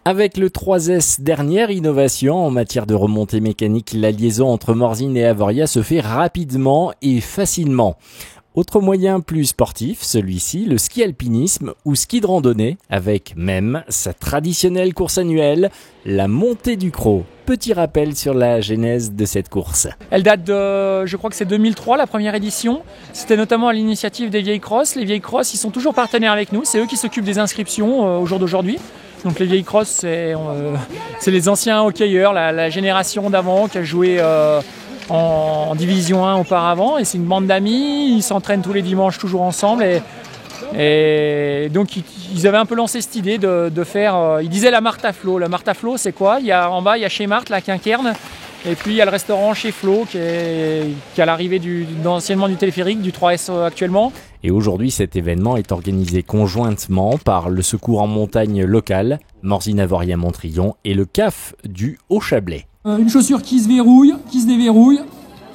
Avec le 3S, dernière innovation en matière de remontée mécanique, la liaison entre Morzine et Avoria se fait rapidement et facilement. Autre moyen plus sportif, celui-ci, le ski alpinisme ou ski de randonnée, avec même sa traditionnelle course annuelle, la montée du Cros. Petit rappel sur la genèse de cette course. Elle date de, je crois que c'est 2003, la première édition. C'était notamment à l'initiative des Vieilles Crosses. Les Vieilles Crosses, ils sont toujours partenaires avec nous. C'est eux qui s'occupent des inscriptions au jour d'aujourd'hui. Donc les Vieilles Crosses, c'est les anciens hockeyeurs, la génération d'avant qui a joué en division 1 auparavant. Et c'est une bande d'amis, ils s'entraînent tous les dimanches toujours ensemble. Et donc ils avaient un peu lancé cette idée de faire, ils disaient la Marthe à Flot. La Marthe à Flot, c'est quoi ? En bas, il y a chez Marthe, la Quinquerne. Et puis il y a le restaurant chez Flo qui est à l'arrivée anciennement du téléphérique, du 3S actuellement. Et aujourd'hui, cet événement est organisé conjointement par le secours en montagne local, Morzine Avoria Montrillon et le CAF du Haut-Chablais. Une chaussure qui se verrouille, qui se déverrouille.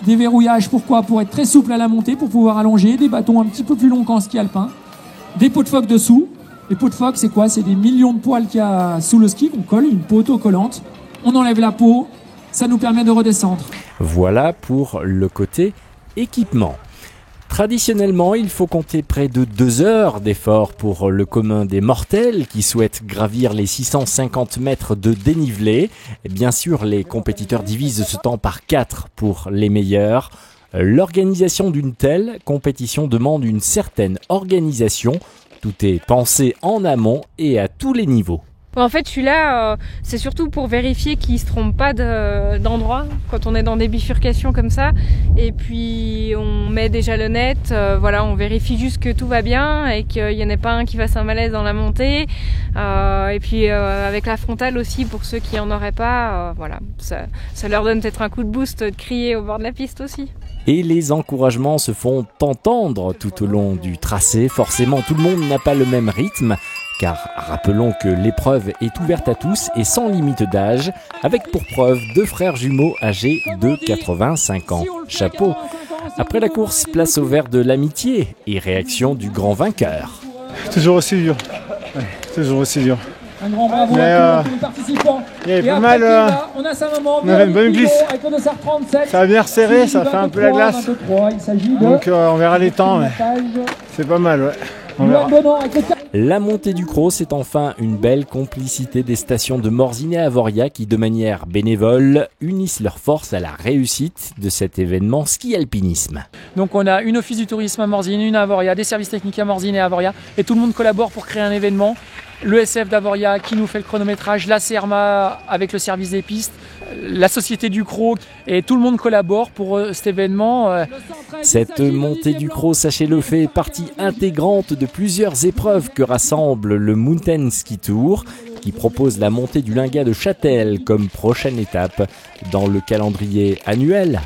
Déverrouillage, pourquoi ? Pour être très souple à la montée, pour pouvoir allonger. Des bâtons un petit peu plus longs qu'en ski alpin. Des pots de phoque dessous. Les pots de phoque, c'est quoi ? C'est des millions de poils qu'il y a sous le ski qu'on colle, une peau autocollante. On enlève la peau. Ça nous permet de redescendre. Voilà pour le côté équipement. Traditionnellement, il faut compter près de 2 heures d'effort pour le commun des mortels qui souhaitent gravir les 650 mètres de dénivelé. Et bien sûr, les compétiteurs divisent ce temps par 4 pour les meilleurs. L'organisation d'une telle compétition demande une certaine organisation. Tout est pensé en amont et à tous les niveaux. En fait, je suis là, c'est surtout pour vérifier qu'ils ne se trompent pas d'endroit quand on est dans des bifurcations comme ça. Et puis, on met des jalonnettes, on vérifie juste que tout va bien et qu'il n'y en ait pas un qui fasse un malaise dans la montée. Et puis, avec la frontale aussi, pour ceux qui n'en auraient pas, ça leur donne peut-être un coup de boost de crier au bord de la piste aussi. Et les encouragements se font entendre tout au long du tracé. Forcément, tout le monde n'a pas le même rythme. Car rappelons que l'épreuve est ouverte à tous et sans limite d'âge, avec pour preuve 2 frères jumeaux âgés de 85 ans. Chapeau. Après la course, place au verre de l'amitié et réaction du grand vainqueur. Toujours aussi dur. Ouais, toujours aussi dur. Un grand bravo à tous les participants. Il y avait pas mal. On a sa maman. On avait une bonne glisse. Ça a bien resserré, ça fait un peu la glace. Donc on verra les temps, mais c'est pas mal, ouais. La montée du Cros, c'est enfin une belle complicité des stations de Morzine et Avoria qui, de manière bénévole, unissent leurs forces à la réussite de cet événement ski-alpinisme. Donc on a une office du tourisme à Morzine, une à Avoria, des services techniques à Morzine et à Avoria, et tout le monde collabore pour créer un événement. Le SF d'Avoria qui nous fait le chronométrage, la CERMA avec le service des pistes, la Société du Cros, et tout le monde collabore pour cet événement. Cette montée du Cros, sachez-le, fait partie intégrante de plusieurs épreuves que rassemble le Mountain Ski Tour, qui propose la montée du Lingat de Châtel comme prochaine étape dans le calendrier annuel.